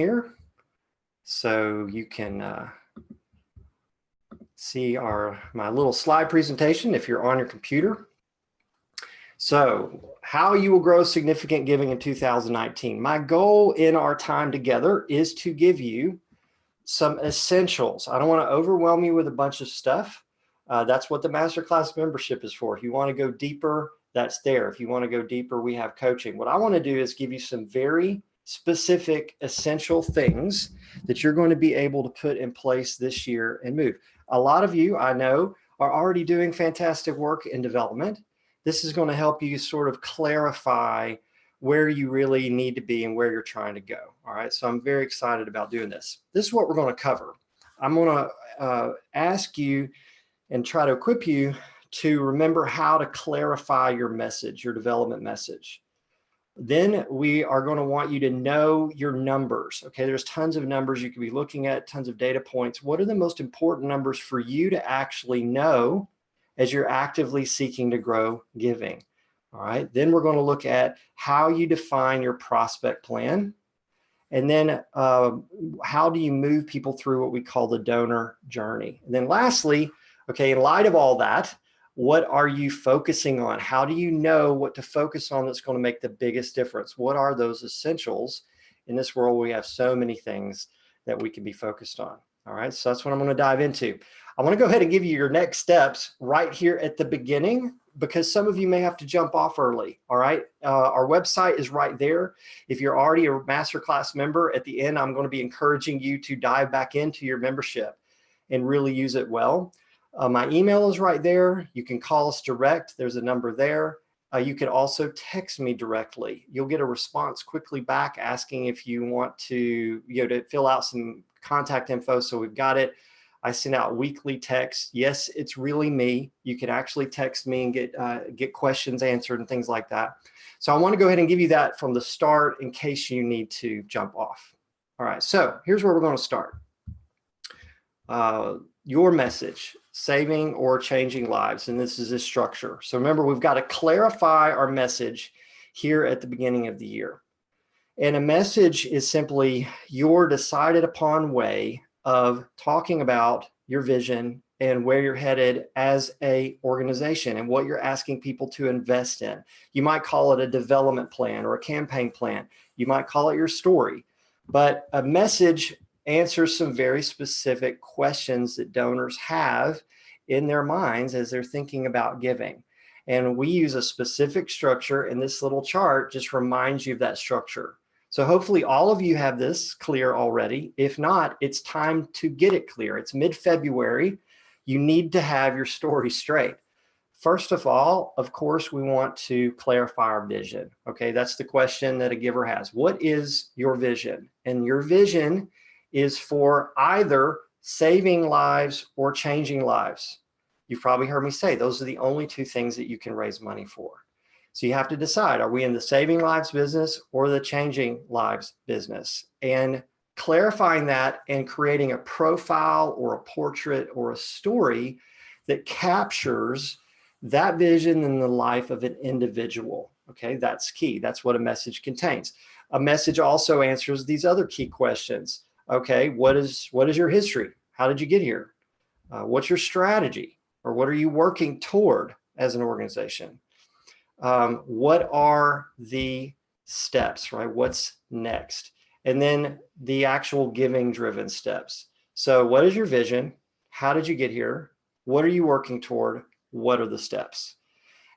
here so you can see my little slide presentation if you're on your computer. So how you will grow significant giving in 2019. My goal in our time together is to give you some essentials. I don't want to overwhelm you with a bunch of stuff. That's what the masterclass membership is for. If you want to go deeper, that's there. If you want to go deeper, we have coaching. What I want to do is give you some very specific, essential things that you're going to be able to put in place this year and move. A lot of you, I know, are already doing fantastic work in development. This is going to help you sort of clarify where you really need to be and where you're trying to go. All right, so I'm very excited about doing this. This is what we're going to cover. I'm going to ask you and try to equip you to remember how to clarify your message, your development message. Then we are going to want you to know your numbers. Okay, there's tons of numbers you could be looking at, tons of data points. What are the most important numbers for you to actually know as you're actively seeking to grow giving? All right, then we're going to look at how you define your prospect plan. And then how do you move people through what we call the donor journey? And then lastly, okay, in light of all that, what are you focusing on? How do you know what to focus on that's going to make the biggest difference? What are those essentials? In this world, we have so many things that we can be focused on. All right, so that's what I'm going to dive into. I want to go ahead and give you your next steps right here at the beginning, because some of you may have to jump off early. All right, our website is right there. If you're already a masterclass member, at the end, I'm going to be encouraging you to dive back into your membership and really use it well. My email is right there. You can call us direct. There's a number there. You can also text me directly. You'll get a response quickly back asking if you want to, to fill out some contact info. So we've got it. I send out weekly texts. Yes, it's really me. You can actually text me and get questions answered and things like that. So I want to go ahead and give you that from the start in case you need to jump off. All right, so here's where we're going to start. Your message, saving or changing lives. And this is a structure. So remember, we've got to clarify our message here at the beginning of the year. And a message is simply your decided upon way of talking about your vision and where you're headed as a organization and what you're asking people to invest in. You might call it a development plan or a campaign plan. You might call it your story, but a message answers some very specific questions that donors have in their minds as they're thinking about giving. And we use a specific structure, and this little chart just reminds you of that structure. So hopefully all of you have this clear already. If not, it's time to get it clear. It's mid-February. You need to have your story straight. First of all, of course, we want to clarify our vision. Okay, that's the question that a giver has. What is your vision? And your vision is for either saving lives or changing lives. You've probably heard me say those are the only two things that you can raise money for. So you have to decide, are we in the saving lives business or the changing lives business? And clarifying that and creating a profile or a portrait or a story that captures that vision in the life of an individual. Okay, that's key. That's what a message contains. A message also answers these other key questions. Okay, what is your history? How did you get here? What's your strategy? Or what are you working toward as an organization? What are the steps, right? What's next? And then the actual giving driven steps. So what is your vision? How did you get here? What are you working toward? What are the steps?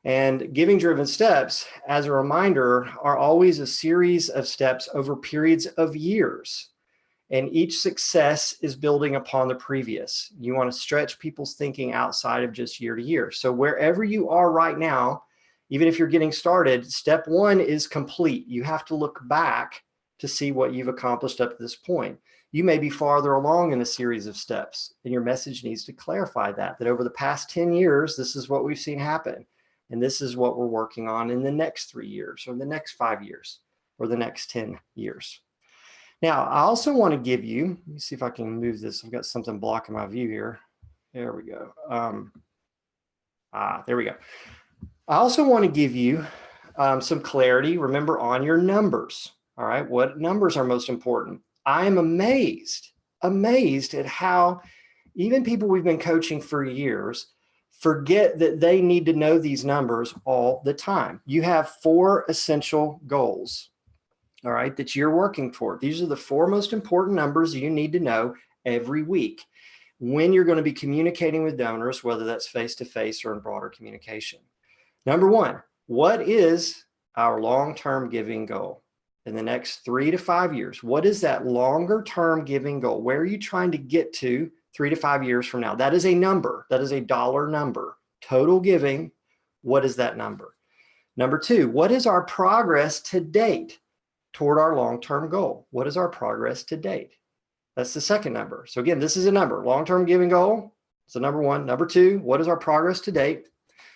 And giving driven steps, as a reminder, are always a series of steps over periods of years. And each success is building upon the previous. You want to stretch people's thinking outside of just year to year. So wherever you are right now, even if you're getting started, step one is complete. You have to look back to see what you've accomplished up to this point. You may be farther along in a series of steps, and your message needs to clarify that over the past 10 years, this is what we've seen happen. And this is what we're working on in the next 3 years or the next 5 years or the next 10 years. Now, I also want to give you, let me see if I can move this. I've got something blocking my view here. There we go. There we go. I also want to give you some clarity, remember, on your numbers. All right, what numbers are most important? I am amazed at how even people we've been coaching for years forget that they need to know these numbers all the time. You have 4 essential goals, all right, that you're working toward. These are the 4 most important numbers you need to know every week when you're going to be communicating with donors, whether that's face-to-face or in broader communication. Number 1, what is our long-term giving goal in the next 3 to 5 years? What is that longer-term giving goal? Where are you trying to get to 3 to 5 years from now? That is a number. That is a dollar number. Total giving, what is that number? Number 2, what is our progress to date toward our long-term goal? What is our progress to date? That's the second number. So again, this is a number. Long-term giving goal, so number 1. Number 2, what is our progress to date?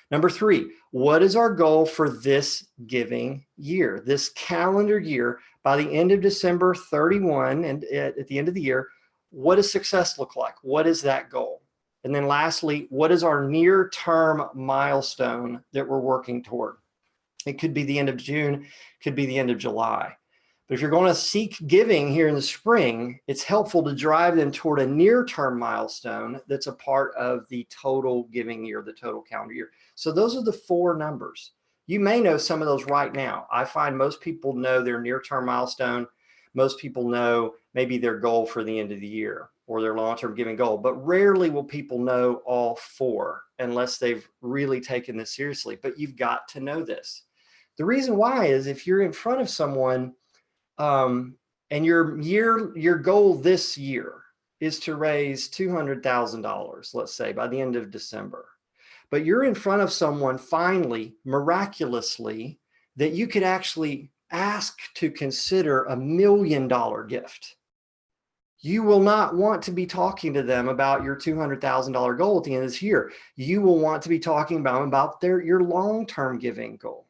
Number 3, what is our goal for this giving year, this calendar year? By the end of December 31 and at the end of the year, what does success look like? What is that goal? And then lastly, what is our near-term milestone that we're working toward? It could be the end of June, could be the end of July. But if you're going to seek giving here in the spring, it's helpful to drive them toward a near-term milestone that's a part of the total giving year, the total calendar year. So those are the 4 numbers. You may know some of those right now. I find most people know their near-term milestone. Most people know maybe their goal for the end of the year or their long-term giving goal, but rarely will people know all 4 unless they've really taken this seriously. But you've got to know this. The reason why is if you're in front of someone and your goal this year is to raise $200,000, let's say by the end of December, but you're in front of someone finally, miraculously, that you could actually ask to consider $1 million gift. You will not want to be talking to them about your $200,000 goal at the end of this year. You will want to be talking about your long-term giving goal,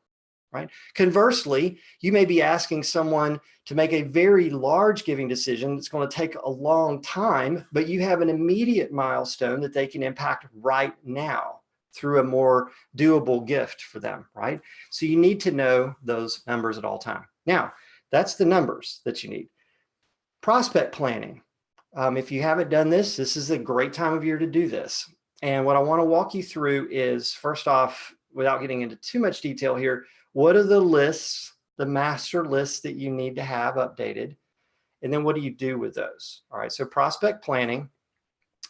right? Conversely, you may be asking someone to make a very large giving decision that's going to take a long time, but you have an immediate milestone that they can impact right now through a more doable gift for them, right? So you need to know those numbers at all time. Now, that's the numbers that you need. Prospect planning. If you haven't done this is a great time of year to do this. And what I want to walk you through is, first off, without getting into too much detail here, what are the lists, the master lists that you need to have updated? And then what do you do with those? All right, so prospect planning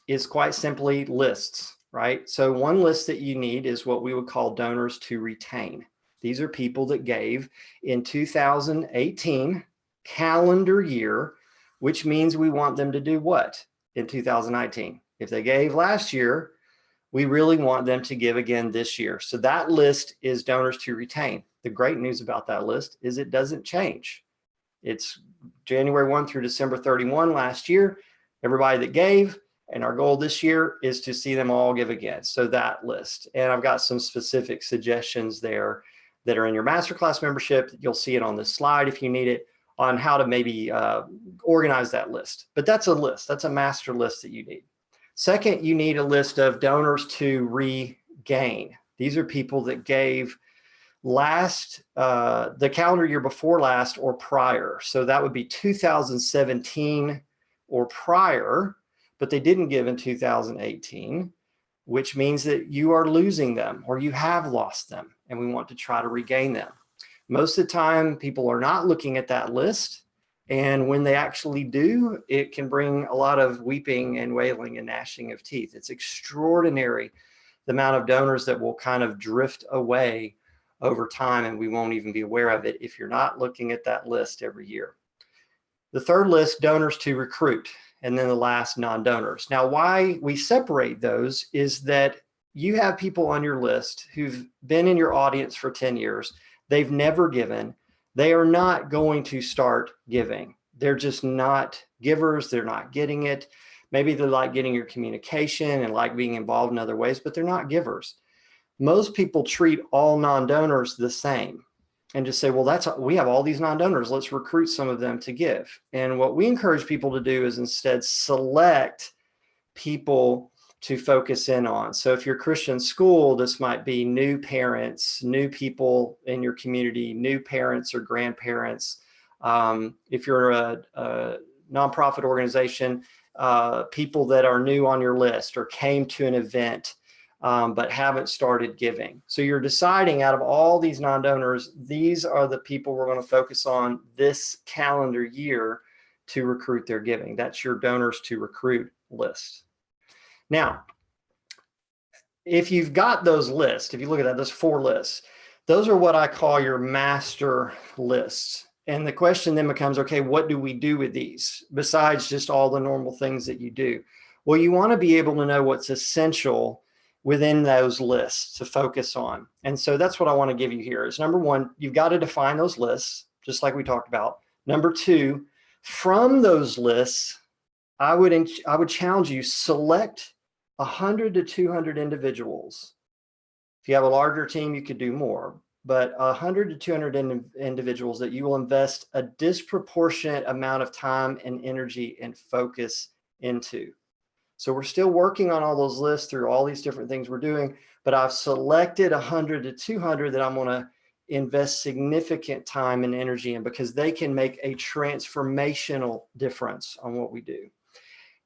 is quite simply lists, right? So one list that you need is what we would call donors to retain. These are people that gave in 2018 calendar year, which means we want them to do what in 2019? If they gave last year, we really want them to give again this year. So that list is donors to retain. The great news about that list is it doesn't change. It's January 1 through December 31 last year, everybody that gave, and our goal this year is to see them all give again. So that list, and I've got some specific suggestions there that are in your masterclass membership. You'll see it on this slide if you need it, on how to maybe organize that list. But that's a list, that's a master list that you need. Second, you need a list of donors to regain. These are people that gave the calendar year before last or prior. So that would be 2017 or prior, but they didn't give in 2018, which means that you are losing them or you have lost them, and we want to try to regain them. Most of the time, people are not looking at that list, and when they actually do, it can bring a lot of weeping and wailing and gnashing of teeth. It's extraordinary the amount of donors that will kind of drift away over time, and we won't even be aware of it if you're not looking at that list every year. The third list, donors to recruit, and then the last, non-donors. Now, why we separate those is that you have people on your list who've been in your audience for 10 years. They've never given. They are not going to start giving. They're just not givers. They're not getting it. Maybe they like getting your communication and like being involved in other ways, but they're not givers. Most people treat all non-donors the same and just say, well, we have all these non-donors. Let's recruit some of them to give. And what we encourage people to do is instead select people to focus in on. So if you're Christian school, this might be new parents, new people in your community, new parents or grandparents. If you're a nonprofit organization, people that are new on your list or came to an event but haven't started giving. So you're deciding out of all these non-donors, these are the people we're going to focus on this calendar year to recruit their giving. That's your donors to recruit list. Now, if you've got those lists, if you look at that, those 4 lists, those are what I call your master lists. And the question then becomes, okay, what do we do with these besides just all the normal things that you do? Well, you want to be able to know what's essential within those lists to focus on. And so that's what I want to give you here is number 1, you've got to define those lists, just like we talked about. Number 2, from those lists, I would challenge you, select 100 to 200 individuals. If you have a larger team, you could do more, but 100 to 200 individuals that you will invest a disproportionate amount of time and energy and focus into. So we're still working on all those lists through all these different things we're doing, but I've selected 100 to 200 that I'm going to invest significant time and energy in because they can make a transformational difference on what we do.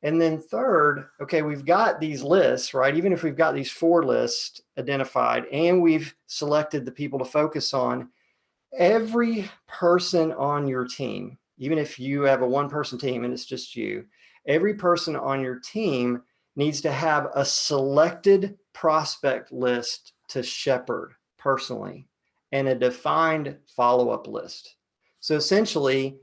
And then third, okay, we've got these lists, right? Even if we've got these 4 lists identified and we've selected the people to focus on, every person on your team, even if you have a 1-person team and it's just you, every person on your team needs to have a selected prospect list to shepherd personally and a defined follow-up list. So essentially,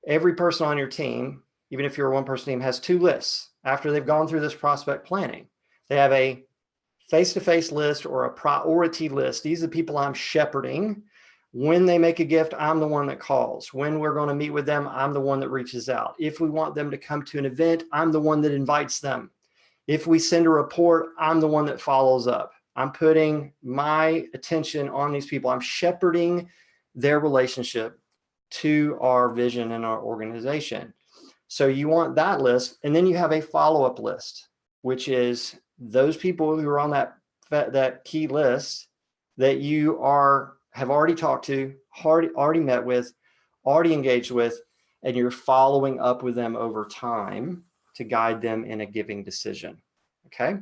every person on your team, even if you're a 1-person team, has 2 lists after they've gone through this prospect planning. They have a face-to-face list or a priority list. These are the people I'm shepherding. When they make a gift, I'm the one that calls. When we're going to meet with them, I'm the one that reaches out. If we want them to come to an event, I'm the one that invites them. If we send a report, I'm the one that follows up. I'm putting my attention on these people. I'm shepherding their relationship to our vision and our organization. So you want that list, and then you have a follow-up list, which is those people who are on that key list that you have already talked to, already met with, already engaged with, and you're following up with them over time to guide them in a giving decision. Okay.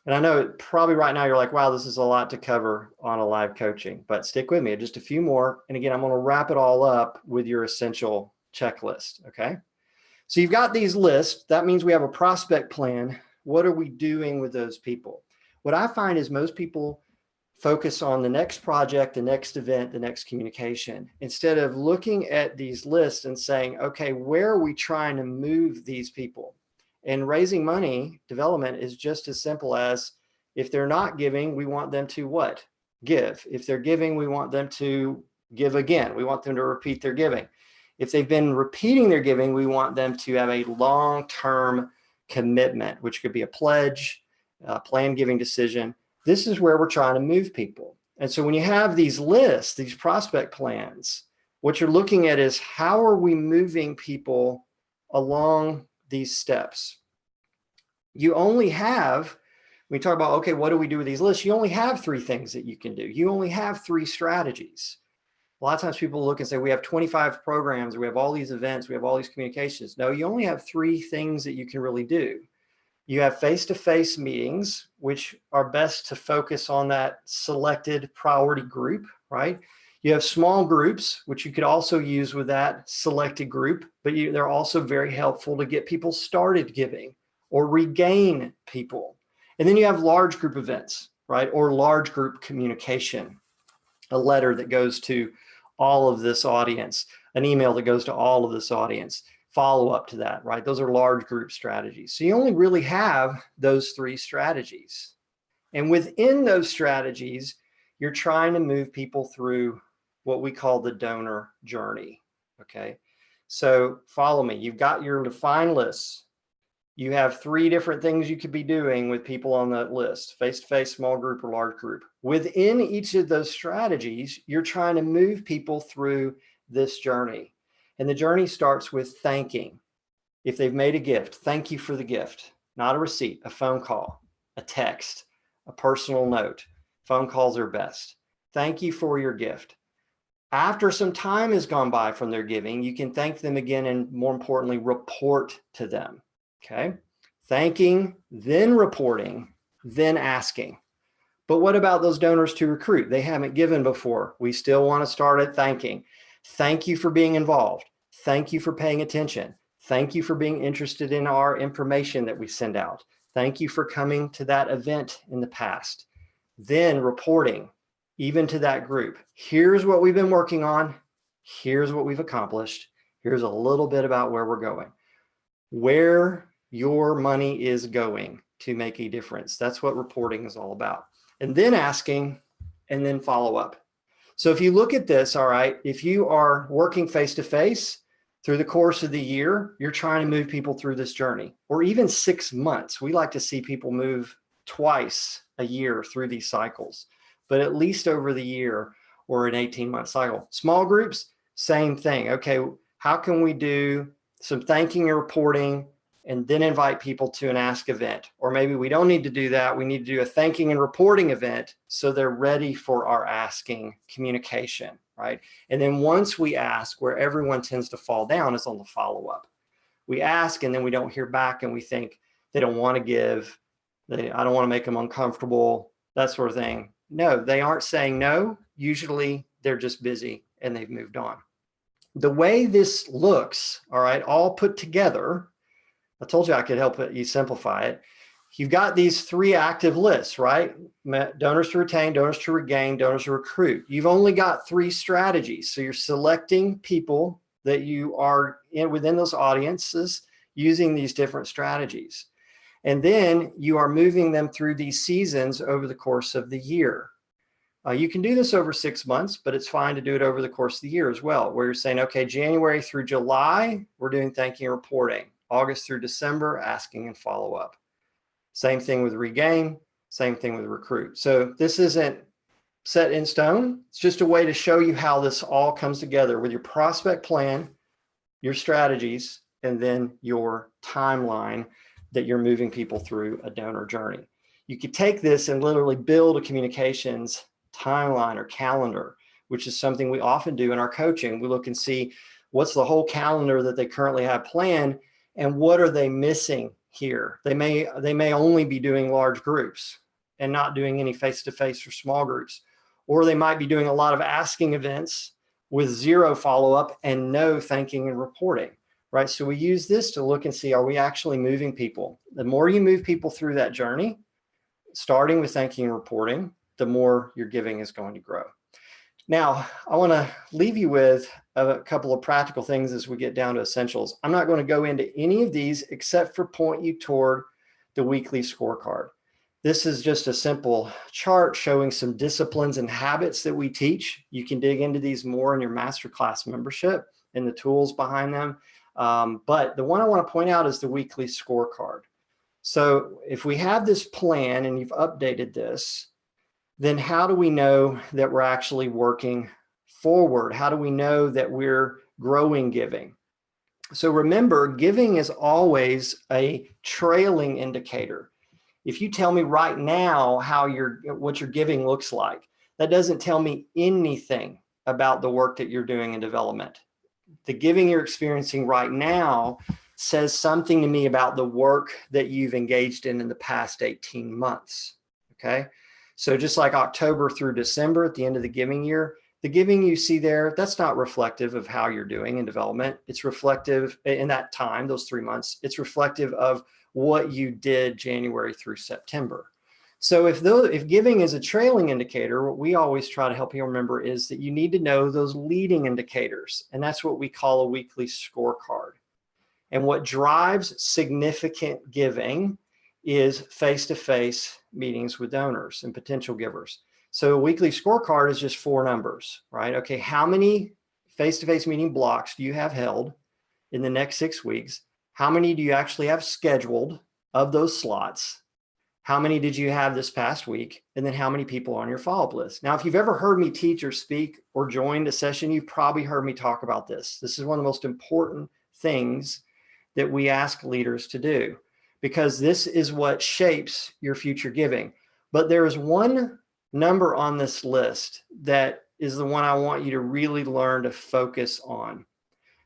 And I know probably right now you're like, wow, this is a lot to cover on a live coaching, but stick with me, just a few more. And again, I'm going to wrap it all up with your essential checklist. Okay. So you've got these lists. That means we have a prospect plan. What are we doing with those people? What I find is most people focus on the next project, the next event, the next communication, instead of looking at these lists and saying, okay, where are we trying to move these people? And raising money development is just as simple as, if they're not giving, we want them to what? Give. If they're giving, we want them to give again. We want them to repeat their giving. If they've been repeating their giving, we want them to have a long-term commitment, which could be a pledge, a planned giving decision. This is where we're trying to move people. And so when you have these lists, these prospect plans, what you're looking at is, how are we moving people along these steps? You only have, we talk about, okay, what do we do with these lists? You only have 3 things that you can do. You only have 3 strategies. A lot of times people look and say, we have 25 programs, we have all these events, we have all these communications. No, you only have 3 things that you can really do. You have face-to-face meetings, which are best to focus on that selected priority group, right? You have small groups, which you could also use with that selected group, but they're also very helpful to get people started giving or regain people. And then you have large group events, right? Or large group communication, a letter that goes to all of this audience, an email that goes to all of this audience, follow up to that, right? Those are large group strategies. So you only really have those 3 strategies. And within those strategies, you're trying to move people through what we call the donor journey, okay? So follow me. You've got your defined lists. You have 3 different things you could be doing with people on that list: face-to-face, small group, or large group. Within each of those strategies, you're trying to move people through this journey. And the journey starts with thanking. If they've made a gift, thank you for the gift. Not a receipt, a phone call, a text, a personal note. Phone calls are best. Thank you for your gift. After some time has gone by from their giving, you can thank them again and, more importantly, report to them. Okay? Thanking, then reporting, then asking. But what about those donors to recruit? They haven't given before. We still want to start at thanking. Thank you for being involved. Thank you for paying attention. Thank you for being interested in our information that we send out. Thank you for coming to that event in the past. Then reporting, even to that group. Here's what we've been working on. Here's what we've accomplished. Here's a little bit about where we're going. Where your money is going to make a difference. That's what reporting is all about. And then asking, and then follow up. So if you look at this, all right, if you are working face-to-face through the course of the year, you're trying to move people through this journey, or even 6 months. We like to see people move twice a year through these cycles, but at least over the year or an 18-month cycle. Small groups, same thing. Okay, how can we do some thanking and reporting and then invite people to an ask event? Or maybe we don't need to do that. We need to do a thanking and reporting event so they're ready for our asking communication, right? And then once we ask, where everyone tends to fall down is on the follow-up. We ask and then we don't hear back and we think they don't want to give, I don't want to make them uncomfortable, that sort of thing. No, they aren't saying no. Usually they're just busy and they've moved on. The way this looks, all right, all put together, I told you I could help you simplify it. You've got these 3 active lists, right? Donors to retain, donors to regain, donors to recruit. You've only got 3 strategies. So you're selecting people that you are within those audiences using these different strategies. And then you are moving them through these seasons over the course of the year. You can do this over 6 months, but it's fine to do it over the course of the year as well, where you're saying, okay, January through July, we're doing thanking and reporting. August through December, asking and follow up. Same thing with regain, same thing with recruit. So this isn't set in stone. It's just a way to show you how this all comes together with your prospect plan, your strategies, and then your timeline that you're moving people through a donor journey. You could take this and literally build a communications timeline or calendar, which is something we often do in our coaching. We look and see what's the whole calendar that they currently have planned and what are they missing here. They may only be doing large groups and not doing any face-to-face or small groups, or they might be doing a lot of asking events with 0 follow-up and no thanking and reporting, right? So we use this to look and see, are we actually moving people? The more you move people through that journey, starting with thanking and reporting, the more your giving is going to grow. Now, I want to leave you with a couple of practical things as we get down to essentials. I'm not going to go into any of these except for point you toward the weekly scorecard. This is just a simple chart showing some disciplines and habits that we teach. You can dig into these more in your masterclass membership and the tools behind them. But the one I want to point out is the weekly scorecard. So if we have this plan and you've updated this, then how do we know that we're actually working forward? How do we know that we're growing giving? So remember, giving is always a trailing indicator. If you tell me right now what your giving looks like, that doesn't tell me anything about the work that you're doing in development. The giving you're experiencing right now says something to me about the work that you've engaged in the past 18 months, okay? So just like October through December at the end of the giving year, the giving you see there, that's not reflective of how you're doing in development. It's reflective in that time, those 3 months, it's reflective of what you did January through September. So if giving is a trailing indicator, what we always try to help you remember is that you need to know those leading indicators. And that's what we call a weekly scorecard. And what drives significant giving is face-to-face meetings with donors and potential givers. So a weekly scorecard is just 4 numbers, right? Okay, how many face-to-face meeting blocks do you have held in the next 6 weeks? How many do you actually have scheduled of those slots? How many did you have this past week? And then how many people are on your follow-up list? Now, if you've ever heard me teach or speak or joined a session, you've probably heard me talk about this. This is one of the most important things that we ask leaders to do, because this is what shapes your future giving. But there is one number on this list that is the one I want you to really learn to focus on.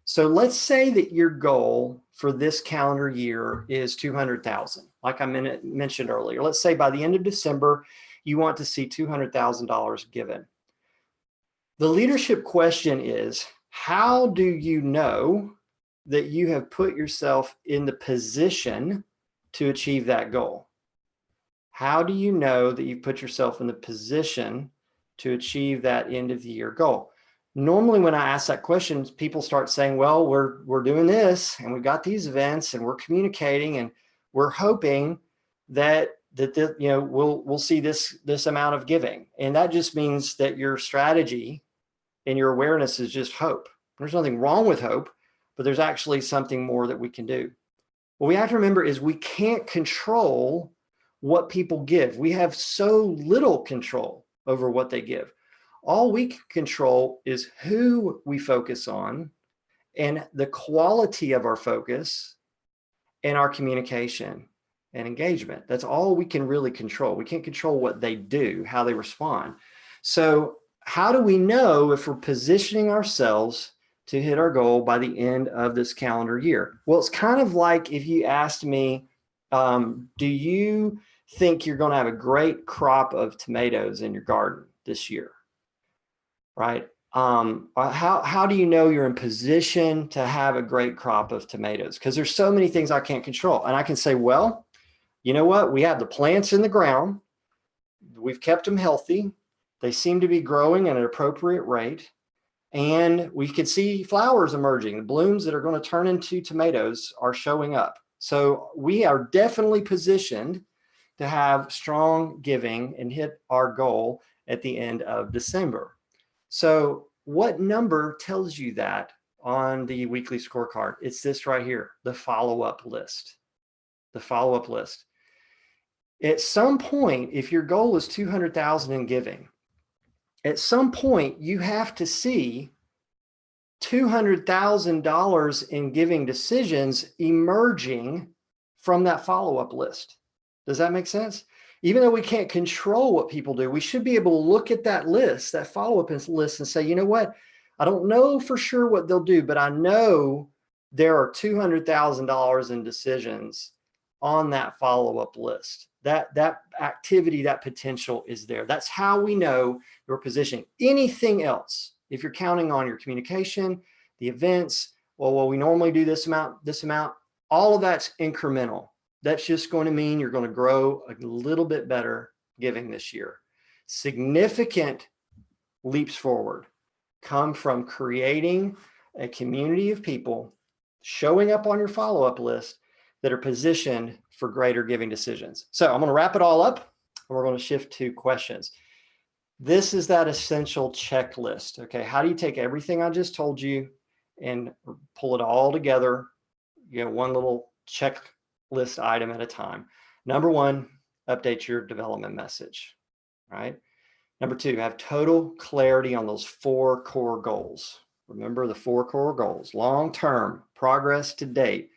So let's say that your goal for this calendar year is 200,000, like I mentioned earlier. Let's say by the end of December, you want to see $200,000 given. The leadership question is, how do you know that you have put yourself in the position to achieve that goal? How do you know that you've put yourself in the position to achieve that end of the year goal? Normally, when I ask that question, people start saying, well, we're doing this and we've got these events and we're communicating and we're hoping that we'll see this amount of giving. And that just means that your strategy and your awareness is just hope. There's nothing wrong with hope, but there's actually something more that we can do. What we have to remember is we can't control what people give. We have so little control over what they give. All we can control is who we focus on and the quality of our focus and our communication and engagement. That's all we can really control. We can't control what they do, how they respond. So how do we know if we're positioning ourselves to hit our goal by the end of this calendar year? Well, it's kind of like if you asked me, do you think you're going to have a great crop of tomatoes in your garden this year? Right? How do you know you're in position to have a great crop of tomatoes? Because there's so many things I can't control. And I can say, well, you know what? We have the plants in the ground. We've kept them healthy. They seem to be growing at an appropriate rate. And we can see flowers emerging. The blooms that are going to turn into tomatoes are showing up. So we are definitely positioned to have strong giving and hit our goal at the end of December. So what number tells you that on the weekly scorecard? It's this right here, the follow-up list. The follow-up list. At some point, if your goal is 200,000 in giving, at some point you have to see $200,000 in giving decisions emerging from that follow-up list. Does that make sense? Even though we can't control what people do, we should be able to look at that list, that follow-up list, and say, you know what? I don't know for sure what they'll do, but I know there are $200,000 in decisions on that follow-up list. That activity, that potential is there. That's how we know your positioning. Anything else, if you're counting on your communication, the events, well, we normally do this amount, all of that's incremental. That's just going to mean you're going to grow a little bit better giving this year. Significant leaps forward come from creating a community of people showing up on your follow-up list that are positioned for greater giving decisions. So I'm going to wrap it all up and we're going to shift to questions. This is that essential checklist. Okay, how do you take everything I just told you and pull it all together? One little checklist item at a time. Number one, update your development message, right? Number two, have total clarity on those 4 core goals. Remember the 4 core goals: long-term, progress to date,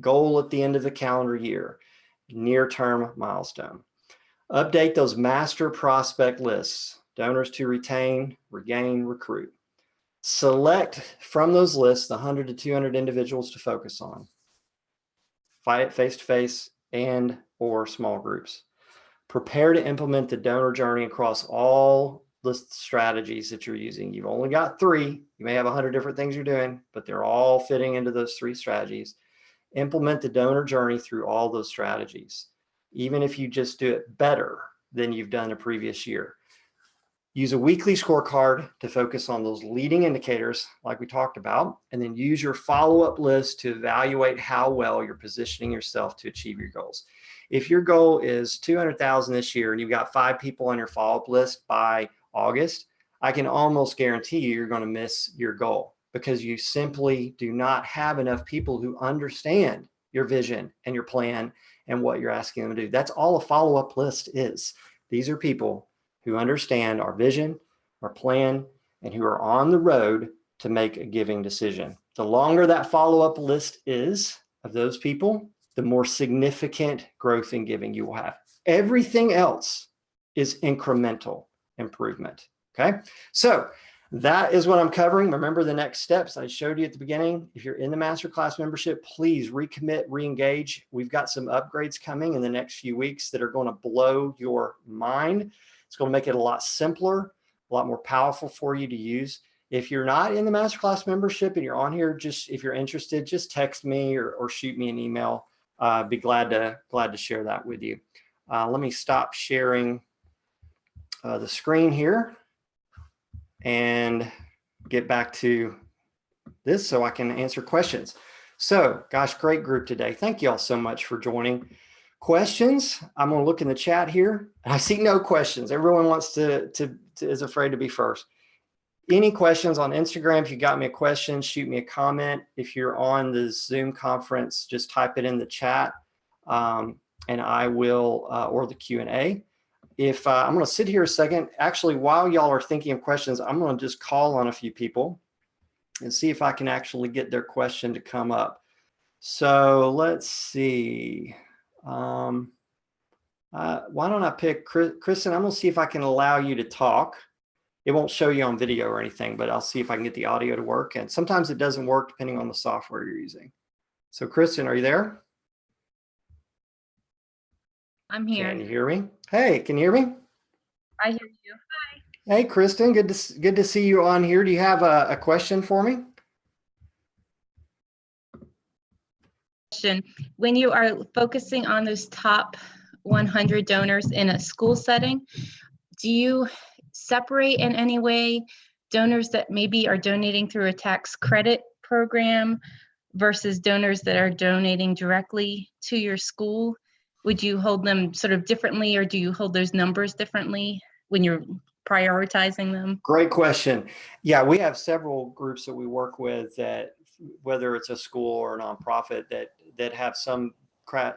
goal at the end of the calendar year, near-term milestone. Update those master prospect lists, donors to retain, regain, recruit. Select from those lists the 100 to 200 individuals to focus on. Fight face-to-face and or small groups. Prepare to implement the donor journey across all the strategies that you're using. You've only got 3. You may have 100 different things you're doing, but they're all fitting into those 3 strategies. Implement the donor journey through all those strategies, even if you just do it better than you've done the previous year. Use a weekly scorecard to focus on those leading indicators like we talked about, and then use your follow-up list to evaluate how well you're positioning yourself to achieve your goals. If your goal is 200,000 this year and you've got 5 people on your follow-up list by August, I can almost guarantee you're going to miss your goal because you simply do not have enough people who understand your vision and your plan and what you're asking them to do. That's all a follow-up list is. These are people who understand our vision, our plan, and who are on the road to make a giving decision. The longer that follow-up list is of those people, the more significant growth in giving you will have. Everything else is incremental improvement. Okay, so that is what I'm covering. Remember the next steps I showed you at the beginning. If you're in the masterclass membership, please recommit, re-engage. We've got some upgrades coming in the next few weeks that are going to blow your mind. It's going to make it a lot simpler, a lot more powerful for you to use. If you're not in the masterclass membership and you're on here, just if you're interested, just text me or shoot me an email. Be glad to share that with you. Let me stop sharing the screen here and get back to this so I can answer questions. So, gosh, great group today. Thank you all so much for joining. Questions? I'm going to look in the chat here. I see no questions. Everyone wants is afraid to be first. Any questions on Instagram? If you got me a question, shoot me a comment. If you're on the Zoom conference, just type it in the chat, and I will, or the Q&A. If I'm going to sit here a second, actually, while y'all are thinking of questions, I'm going to just call on a few people and see if I can actually get their question to come up. So let's see. Why don't I pick Kristen? I'm going to see if I can allow you to talk. It won't show you on video or anything, but I'll see if I can get the audio to work. And sometimes it doesn't work depending on the software you're using. So Kristen, are you there? I'm here. Can you hear me? Hey, can you hear me? I hear you. Hi. Hey, Kristen, good to see you on here. Do you have a question for me? When you are focusing on those top 100 donors in a school setting, do you separate in any way donors that maybe are donating through a tax credit program versus donors that are donating directly to your school? Would you hold them sort of differently, or do you hold those numbers differently when you're prioritizing them? Great question. Yeah, we have several groups that we work with that, whether it's a school or a nonprofit, that have some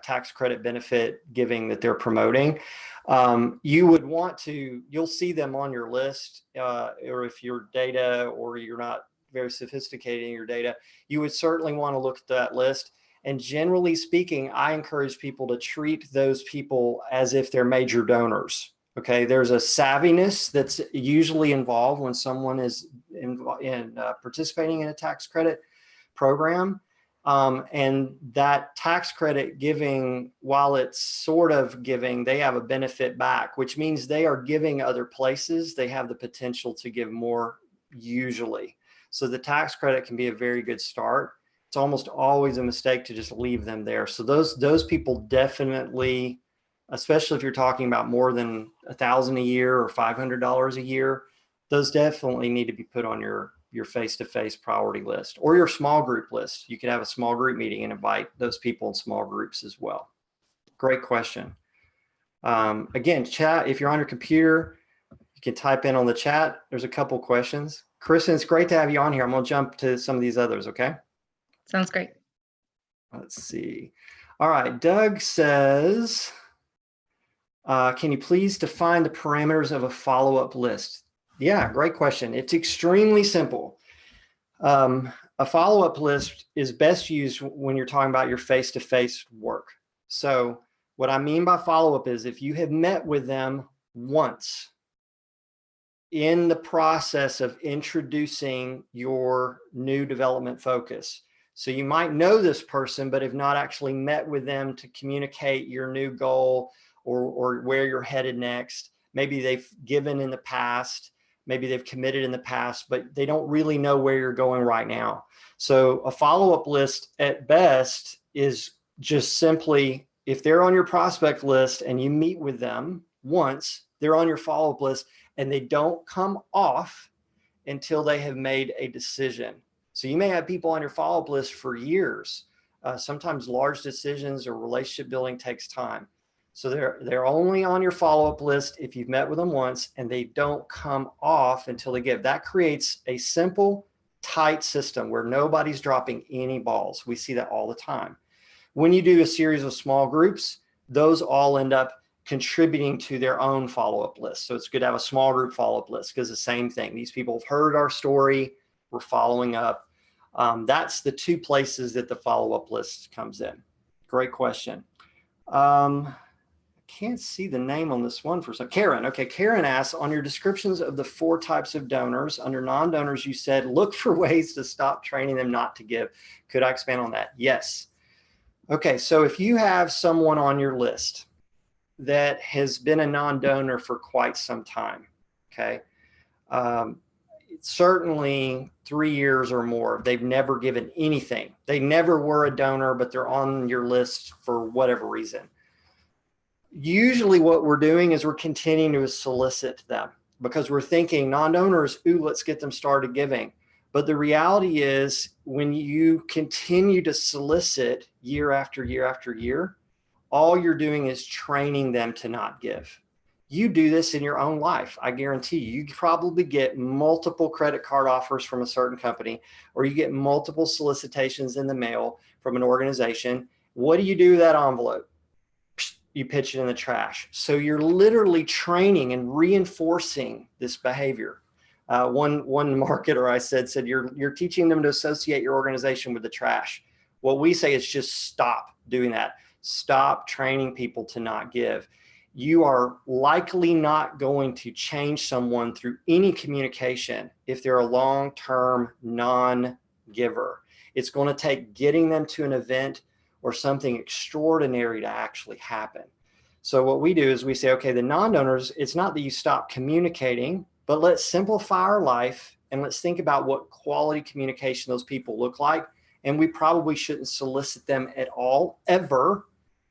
tax credit benefit giving that they're promoting. You would want to, you'll see them on your list, or if your data, or you're not very sophisticated in your data, you would certainly want to look at that list. And generally speaking, I encourage people to treat those people as if they're major donors. Okay, there's a savviness that's usually involved when someone is participating in a tax credit program. And that tax credit giving, while it's sort of giving, they have a benefit back, which means they are giving other places. They have the potential to give more usually. So the tax credit can be a very good start. It's almost always a mistake to just leave them there. So those people definitely, especially if you're talking about more than $1,000 a year or $500 a year, those definitely need to be put on your face-to-face priority list or your small group list. You could have a small group meeting and invite those people in small groups as well. Great question. Again, chat, if you're on your computer, you can type in on the chat. There's a couple questions. Kristen, it's great to have you on here. I'm going to jump to some of these others, okay? Sounds great. Let's see. All right, Doug says, can you please define the parameters of a follow-up list? Yeah, great question. It's extremely simple. A follow-up list is best used when you're talking about your face-to-face work. So what I mean by follow-up is if you have met with them once in the process of introducing your new development focus. So you might know this person, but have not actually met with them to communicate your new goal or where you're headed next. Maybe they've given in the past, maybe they've committed in the past, but they don't really know where you're going right now. So a follow-up list at best is just simply, if they're on your prospect list and you meet with them once, they're on your follow-up list and they don't come off until they have made a decision. So you may have people on your follow-up list for years. Sometimes large decisions or relationship building takes time. So they're only on your follow-up list if you've met with them once and they don't come off until they give. That creates a simple, tight system where nobody's dropping any balls. We see that all the time. When you do a series of small groups, those all end up contributing to their own follow-up list. So it's good to have a small group follow-up list because the same thing. These people have heard our story. We're following up. That's the two places that the follow-up list comes in. Great question. can't see the name on this one for some. Karen. Okay, Karen asks, on your descriptions of the 4 types of donors, under non-donors, you said, look for ways to stop training them not to give. Could I expand on that? Yes. Okay, so if you have someone on your list that has been a non-donor for quite some time, okay, certainly 3 years or more, they've never given anything. They never were a donor, but they're on your list for whatever reason. Usually what we're doing is we're continuing to solicit them because we're thinking non-donors, ooh, let's get them started giving. But the reality is when you continue to solicit year after year after year, all you're doing is training them to not give. You do this in your own life. I guarantee you probably get multiple credit card offers from a certain company, or you get multiple solicitations in the mail from an organization. What do you do with that envelope? You pitch it in the trash. So you're literally training and reinforcing this behavior. One marketer I said you're teaching them to associate your organization with the trash. What we say is just stop doing that. Stop training people to not give. You are likely not going to change someone through any communication if they're a long-term non-giver. It's going to take getting them to an event or something extraordinary to actually happen. So what we do is we say, okay, the non-donors, it's not that you stop communicating, but let's simplify our life and let's think about what quality communication those people look like. And we probably shouldn't solicit them at all, ever,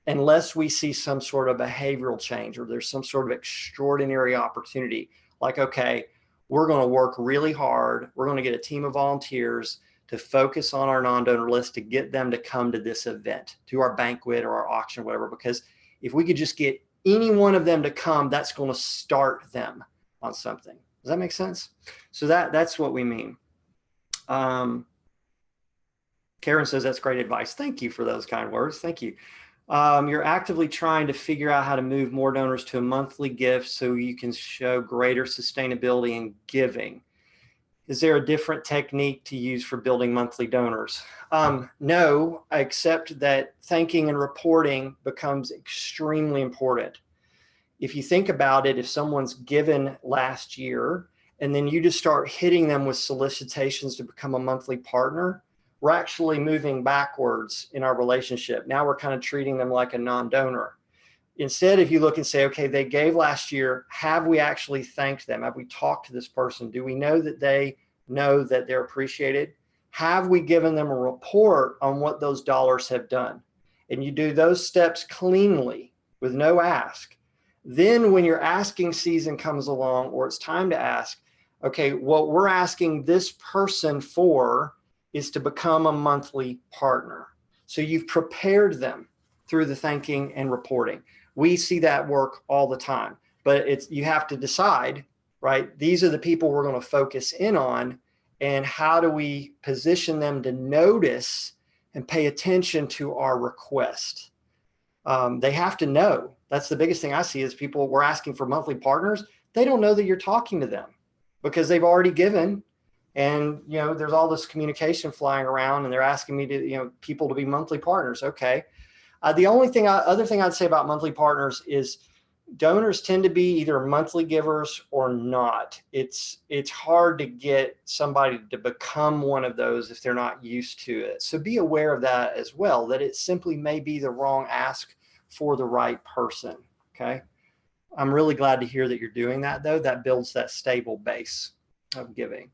unless we see some sort of behavioral change or there's some sort of extraordinary opportunity. Like, okay, we're going to work really hard. We're going to get a team of volunteers to focus on our non-donor list to get them to come to this event, to our banquet or our auction, or whatever, because if we could just get any one of them to come, that's going to start them on something. Does that make sense? So that's what we mean. Karen says that's great advice. Thank you for those kind words. Thank you. You're actively trying to figure out how to move more donors to a monthly gift so you can show greater sustainability in giving. Is there a different technique to use for building monthly donors? No, except that thanking and reporting becomes extremely important. If you think about it, if someone's given last year and then you just start hitting them with solicitations to become a monthly partner, we're actually moving backwards in our relationship. Now we're kind of treating them like a non-donor. Instead, if you look and say, okay, they gave last year, have we actually thanked them? Have we talked to this person? Do we know that they know that they're appreciated? Have we given them a report on what those dollars have done? And you do those steps cleanly with no ask. Then when your asking season comes along or it's time to ask, okay, what we're asking this person for is to become a monthly partner. So you've prepared them through the thanking and reporting. We see that work all the time, but you have to decide, right? These are the people we're going to focus in on, and how do we position them to notice and pay attention to our request? They have to know. That's the biggest thing I see is people, we're asking for monthly partners. They don't know that you're talking to them because they've already given. And, there's all this communication flying around and they're asking me to, people to be monthly partners. Okay. The only other thing I'd say about monthly partners is donors tend to be either monthly givers or not. It's hard to get somebody to become one of those if they're not used to it. So be aware of that as well, that it simply may be the wrong ask for the right person. Okay. I'm really glad to hear that you're doing that, though. That builds that stable base of giving.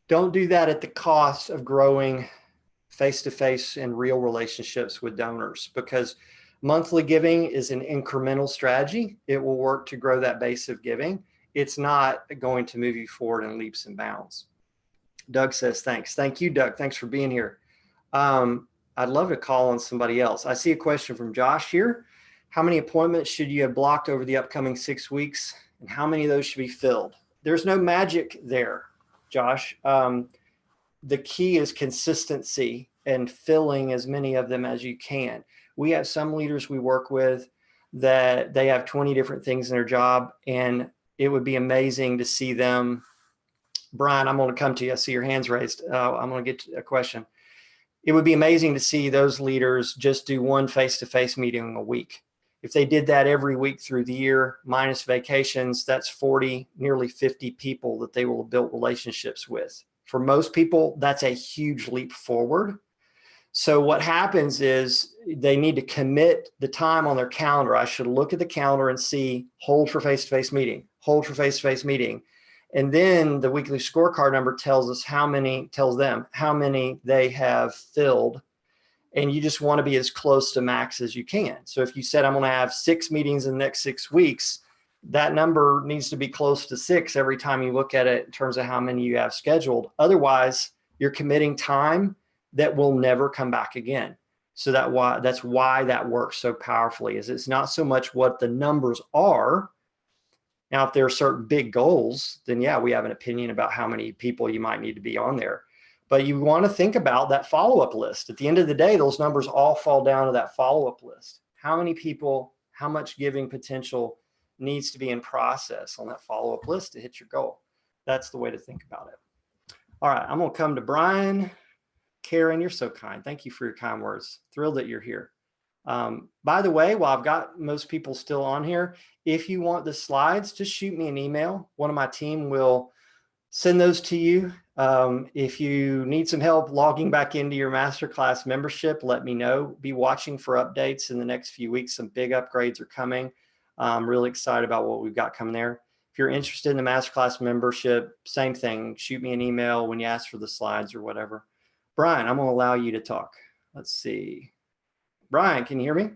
Don't do that at the cost of growing face-to-face and real relationships with donors, because monthly giving is an incremental strategy. It will work to grow that base of giving. It's not going to move you forward in leaps and bounds. Doug says, thanks. Thank you, Doug. Thanks for being here. I'd love to call on somebody else. I see a question from Josh here. How many appointments should you have blocked over the upcoming 6 weeks? And how many of those should be filled? There's no magic there, Josh. The key is consistency and filling as many of them as you can. We have some leaders we work with that they have 20 different things in their job, and it would be amazing to see them. Brian, I'm going to come to you. I see your hands raised. I'm going to get to a question. It would be amazing to see those leaders just do one face-to-face meeting a week. If they did that every week through the year, minus vacations, that's 40, nearly 50 people that they will have built relationships with. For most people, that's a huge leap forward. So what happens is they need to commit the time on their calendar. I should look at the calendar and see, hold for face-to-face meeting, hold for face-to-face meeting. And then the weekly scorecard number tells them how many they have filled. And you just want to be as close to max as you can. So if you said, I'm going to have 6 meetings in the next 6 weeks, that number needs to be close to 6 every time you look at it in terms of how many you have scheduled. Otherwise, you're committing time that will never come back again. So that's why that works so powerfully, is it's not so much what the numbers are. Now, if there are certain big goals, then yeah, we have an opinion about how many people you might need to be on there. But you want to think about that follow-up list. At the end of the day, those numbers all fall down to that follow-up list. How many people, how much giving potential needs to be in process on that follow-up list to hit your goal? That's the way to think about it. All right, I'm going to come to Brian. Karen, you're so kind. Thank you for your kind words. Thrilled that you're here. By the way, while I've got most people still on here, if you want the slides, just shoot me an email. One of my team will send those to you. If you need some help logging back into your masterclass membership, let me know. Be watching for updates in the next few weeks. Some big upgrades are coming. I'm really excited about what we've got coming there. If you're interested in the masterclass membership, same thing. Shoot me an email when you ask for the slides or whatever. Brian, I'm going to allow you to talk. Let's see. Brian, can you hear me?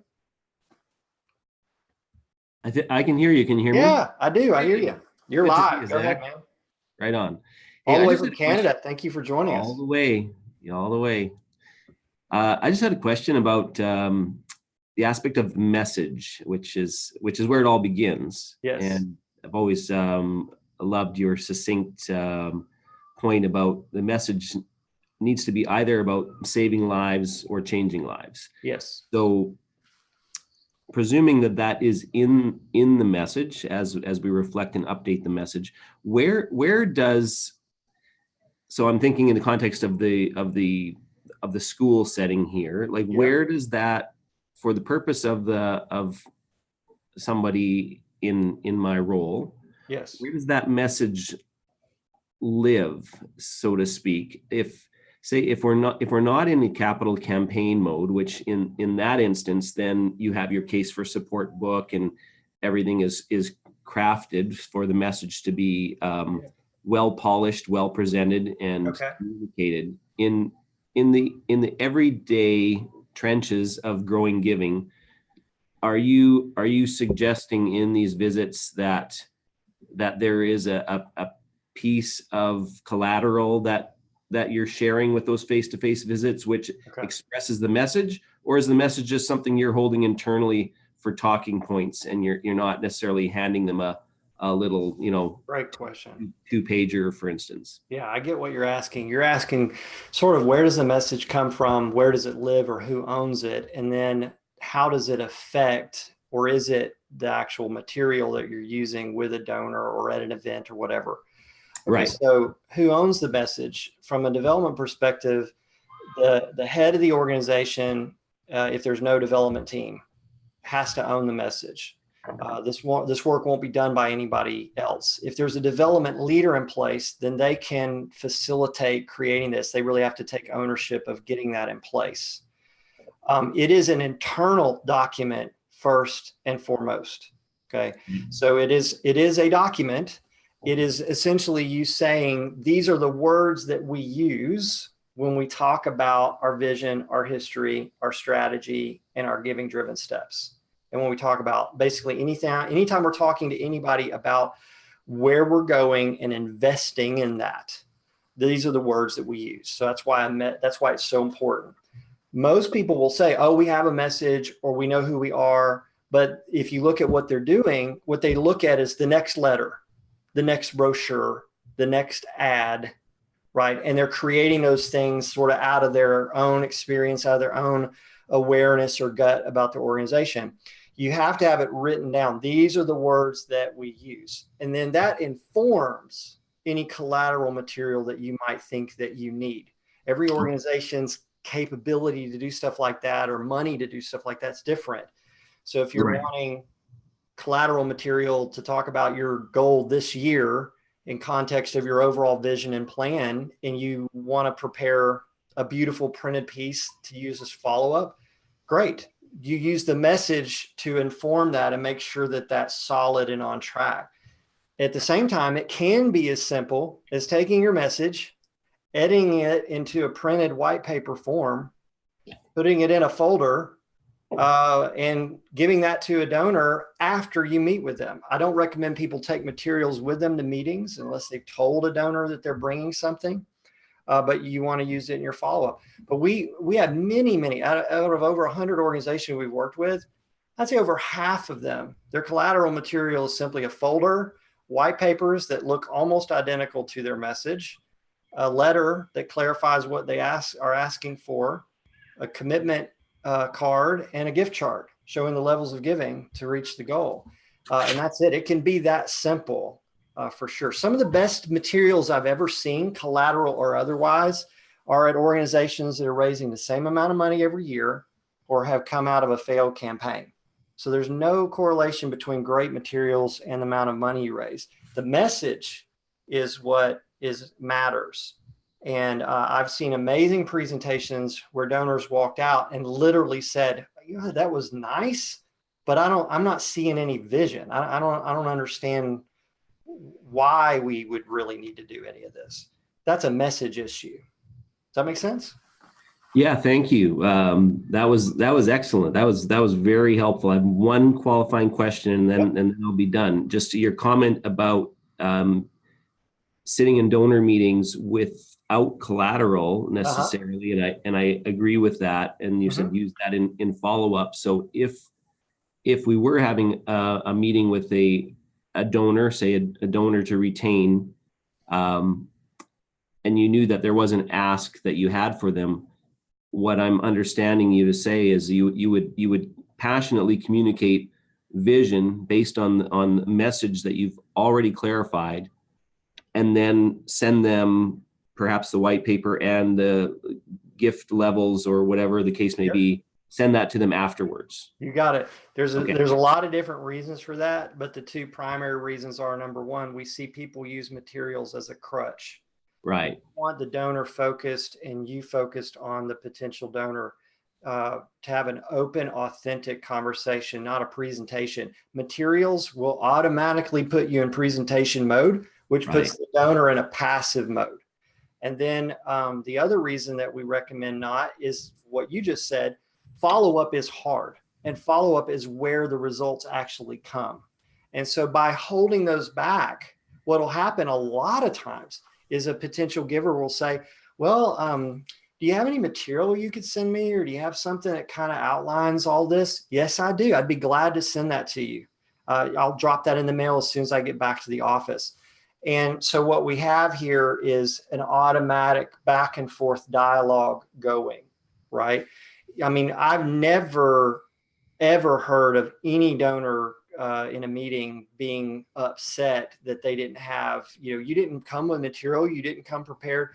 I can hear you. Can you hear me? Yeah, I do. I hear you. You're Good to see live. you, Go ahead, Zach. man. Right on. All Hey, the I way just from had a question. Canada. Thank you for joining us. All the way. I just had a question about the aspect of message, which is where it all begins. Yes. And I've always loved your succinct point about the message needs to be either about saving lives or changing lives. Yes. So presuming that is in the message as we reflect and update the message, where does, so I'm thinking in the context of the school setting here, like where does that, for the purpose of somebody in my role, yes, where does that message live, so to speak? If we're not in the capital campaign mode, which in that instance, then you have your case for support book and everything is crafted for the message to be well polished, well presented, and communicated. In the everyday trenches of growing giving, are you suggesting in these visits that there is a piece of collateral that you're sharing with those face-to-face visits, which expresses the message, or is the message just something you're holding internally for talking points, and you're not necessarily handing them a little, great question, 2-pager, for instance? Yeah, I get what you're asking. You're asking sort of where does the message come from, where does it live, or who owns it, and then how does it affect, or is it the actual material that you're using with a donor or at an event or whatever? Okay, right. So who owns the message? From a development perspective, the head of the organization, if there's no development team, has to own the message. This work won't be done by anybody else. If there's a development leader in place, then they can facilitate creating this. They really have to take ownership of getting that in place. It is an internal document first and foremost. Okay, so it is a document. It is essentially you saying, these are the words that we use when we talk about our vision, our history, our strategy, and our giving driven steps. And when we talk about basically anytime we're talking to anybody about where we're going and investing in that, these are the words that we use. So that's why it's so important. Most people will say, oh, we have a message or we know who we are. But if you look at what they're doing, what they look at is the next letter, the next brochure, the next ad, right? And they're creating those things sort of out of their own experience, out of their own awareness or gut about the organization. You have to have it written down. These are the words that we use. And then that informs any collateral material that you might think that you need. Every organization's capability to do stuff like that or money to do stuff like that's different. So if you're Right. wanting collateral material to talk about your goal this year in context of your overall vision and plan, and you want to prepare a beautiful printed piece to use as follow-up, great. You use the message to inform that and make sure that that's solid and on track. At the same time, it can be as simple as taking your message, editing it into a printed white paper form, putting it in a folder, and giving that to a donor after you meet with them. I don't recommend people take materials with them to meetings unless they've told a donor that they're bringing something, but you want to use it in your follow-up. But we have many, out of over 100 organizations we've worked with, I'd say over half of them, their collateral material is simply a folder, white papers that look almost identical to their message, a letter that clarifies what they are asking for, a commitment card, and a gift chart showing the levels of giving to reach the goal. And that's it. It can be that simple for sure. Some of the best materials I've ever seen, collateral or otherwise, are at organizations that are raising the same amount of money every year or have come out of a failed campaign. So there's no correlation between great materials and the amount of money you raise. The message is what matters. And I've seen amazing presentations where donors walked out and literally said, yeah, that was nice, but I'm not seeing any vision. I don't understand why we would really need to do any of this. That's a message issue. Does that make sense? Yeah, thank you. That was excellent. That was very helpful. I have one qualifying question, and then I'll be done. Just to your comment about sitting in donor meetings without collateral necessarily, and I agree with that. And you said use that in follow up. So if we were having a meeting with a donor, say a donor to retain, and you knew that there was an ask that you had for them, what I'm understanding you to say is you would passionately communicate vision based on the message that you've already clarified, and then send them perhaps the white paper and the gift levels or whatever the case may be. Send that to them afterwards. You got it. There's a lot of different reasons for that, but the two primary reasons are, number one, we see people use materials as a crutch. Right. You want the donor focused and you focused on the potential donor to have an open, authentic conversation, not a presentation. Materials will automatically put you in presentation mode, which puts the donor in a passive mode. And then the other reason that we recommend not is what you just said. Follow-up is hard, and follow-up is where the results actually come. And so by holding those back, what will happen a lot of times is a potential giver will say, well, do you have any material you could send me, or do you have something that kind of outlines all this? Yes, I do. I'd be glad to send that to you. I'll drop that in the mail as soon as I get back to the office. And so what we have here is an automatic back and forth dialogue going, right? I mean, I've never, ever heard of any donor in a meeting being upset that they didn't have, you didn't come with material, you didn't come prepared.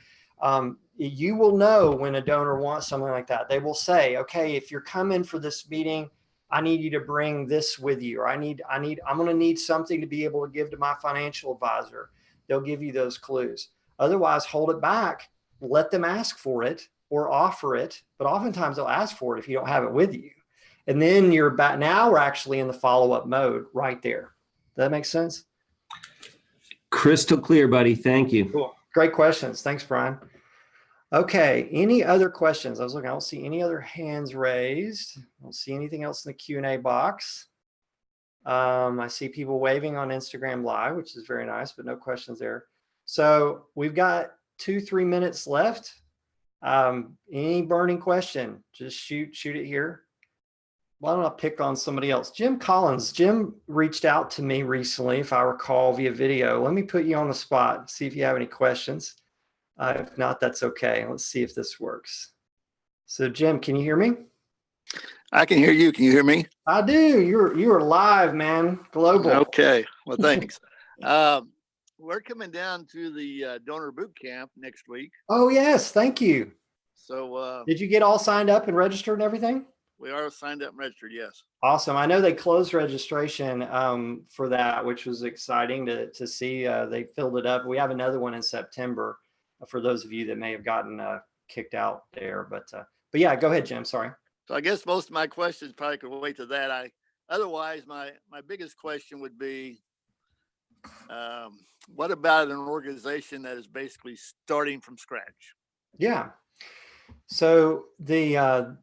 You will know when a donor wants something like that. They will say, okay, if you're coming for this meeting, I need you to bring this with you, or I'm going to need something to be able to give to my financial advisor. They'll give you those clues. Otherwise, hold it back, let them ask for it or offer it. But oftentimes they'll ask for it if you don't have it with you. And then you're back. Now we're actually in the follow-up mode right there. Does that make sense? Crystal clear, buddy. Thank you. Cool. Great questions. Thanks, Brian. Okay. Any other questions? I was looking, I don't see any other hands raised. I don't see anything else in the Q&A box. I see people waving on Instagram Live, which is very nice, but no questions there. So we've got 2-3 minutes left. Any burning question, just shoot it here. Why don't I pick on somebody else? Jim Collins. Jim reached out to me recently, if I recall, via video. Let me put you on the spot, see if you have any questions. If not, that's okay. Let's see if this works. So Jim, can you hear me? I can hear you. Can you hear me? I do. You're live, man. Global. Okay. Well, thanks. We're coming down to the donor boot camp next week. Oh, yes. Thank you. So did you get all signed up and registered and everything? We are signed up and registered, yes. Awesome. I know they closed registration for that, which was exciting to see. They filled it up. We have another one in September for those of you that may have gotten kicked out there. But yeah, go ahead, Jim. Sorry. So I guess most of my questions probably could wait to that. Otherwise, my biggest question would be, what about an organization that is basically starting from scratch? Yeah. So I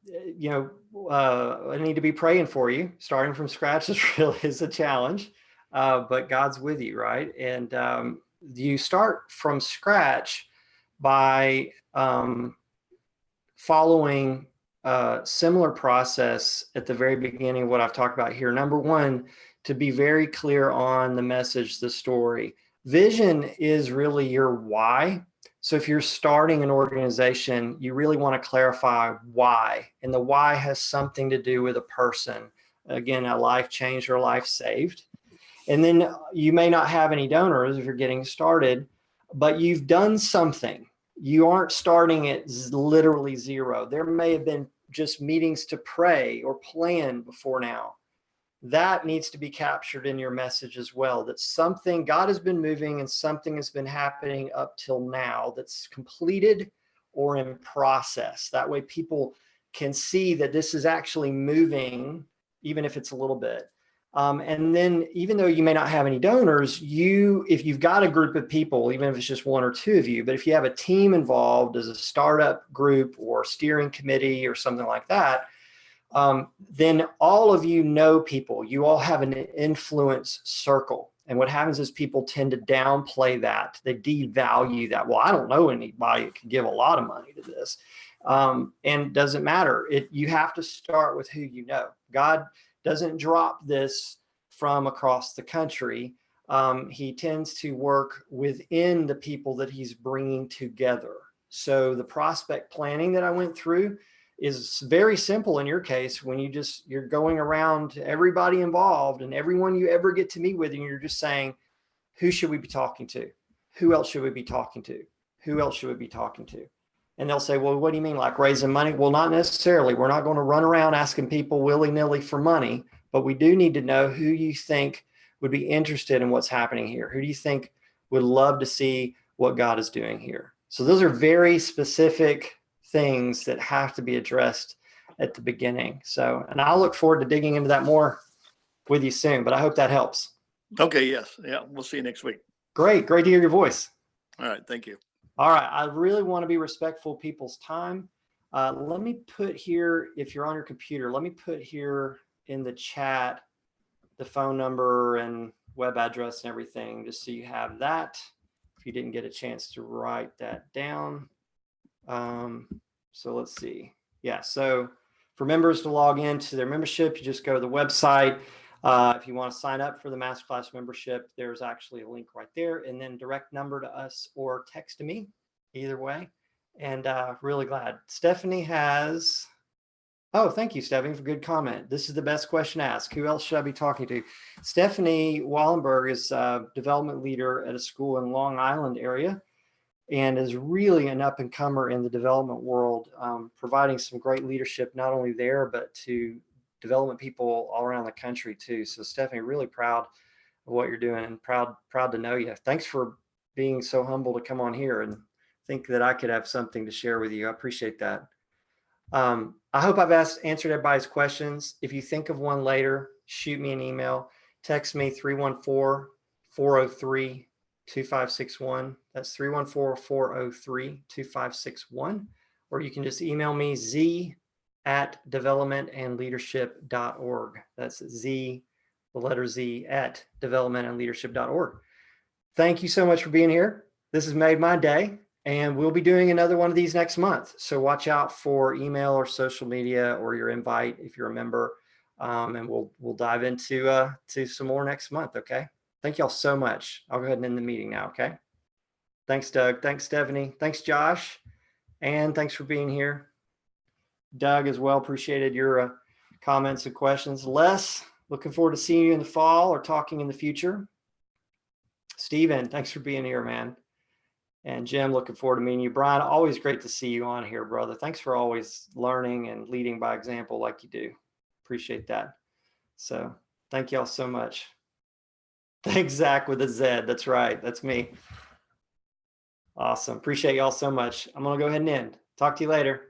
need to be praying for you. Starting from scratch is a challenge, but God's with you, right? And you start from scratch by following a similar process at the very beginning of what I've talked about here. Number one, to be very clear on the message, the story. Vision is really your why. So if you're starting an organization, you really want to clarify why. And the why has something to do with a person. Again, a life changed or a life saved. And then you may not have any donors if you're getting started, but you've done something. You aren't starting at literally zero. There may have been just meetings to pray or plan before now. That needs to be captured in your message as well. That something, God has been moving and something has been happening up till now that's completed or in process. That way people can see that this is actually moving, even if it's a little bit. And then even though you may not have any donors, if you've got a group of people, even if it's just one or two of you, but if you have a team involved as a startup group or steering committee or something like that, then all of you know people. You all have an influence circle. And what happens is people tend to downplay that. They devalue that. Well, I don't know anybody that can give a lot of money to this. And it doesn't matter. You have to start with who you know. God doesn't drop this from across the country. He tends to work within the people that he's bringing together. So the prospect planning that I went through is very simple in your case when you're going around everybody involved and everyone you ever get to meet with, and you're just saying, who should we be talking to? Who else should we be talking to? Who else should we be talking to? And they'll say, well, what do you mean, like raising money? Well, not necessarily. We're not going to run around asking people willy-nilly for money, but we do need to know who you think would be interested in what's happening here. Who do you think would love to see what God is doing here? So those are very specific things that have to be addressed at the beginning. So, and I'll look forward to digging into that more with you soon, but I hope that helps. Okay. Yes. Yeah. We'll see you next week. Great to hear your voice. All right. Thank you. All right. I really want to be respectful of people's time. Let me put here, if you're on your computer, let me put here in the chat the phone number and web address and everything, just so you have that. If you didn't get a chance to write that down. So let's see. Yeah. So for members to log into their membership, you just go to the website. If you want to sign up for the Masterclass membership, there's actually a link right there, and then direct number to us or text to me, either way. And really glad. Stephanie has, oh, thank you, Stephanie, for a good comment. This is the best question asked. Who else should I be talking to? Stephanie Wallenberg is a development leader at a school in Long Island area, and is really an up-and-comer in the development world, providing some great leadership, not only there, but to development people all around the country too. So Stephanie, really proud of what you're doing and proud to know you. Thanks for being so humble to come on here and think that I could have something to share with you. I appreciate that. I hope I've answered everybody's questions. If you think of one later, shoot me an email, text me 314-403-2561. That's 314-403-2561. Or you can just email me z@developmentandleadership.org. That's Z, the letter Z, at developmentandleadership.org. Thank you so much for being here. This has made my day, and we'll be doing another one of these next month. So watch out for email or social media or your invite if you're a member, and we'll dive into to some more next month. Okay. Thank y'all so much. I'll go ahead and end the meeting now. Okay. Thanks, Doug. Thanks, Stephanie. Thanks, Josh. And thanks for being here. Doug as well. Appreciated your comments and questions. Les, looking forward to seeing you in the fall or talking in the future. Steven, thanks for being here, man. And Jim, looking forward to meeting you. Brian, always great to see you on here, brother. Thanks for always learning and leading by example like you do. Appreciate that. So thank y'all so much. Thanks, Zach, with a Z. That's right. That's me. Awesome. Appreciate y'all so much. I'm going to go ahead and end. Talk to you later.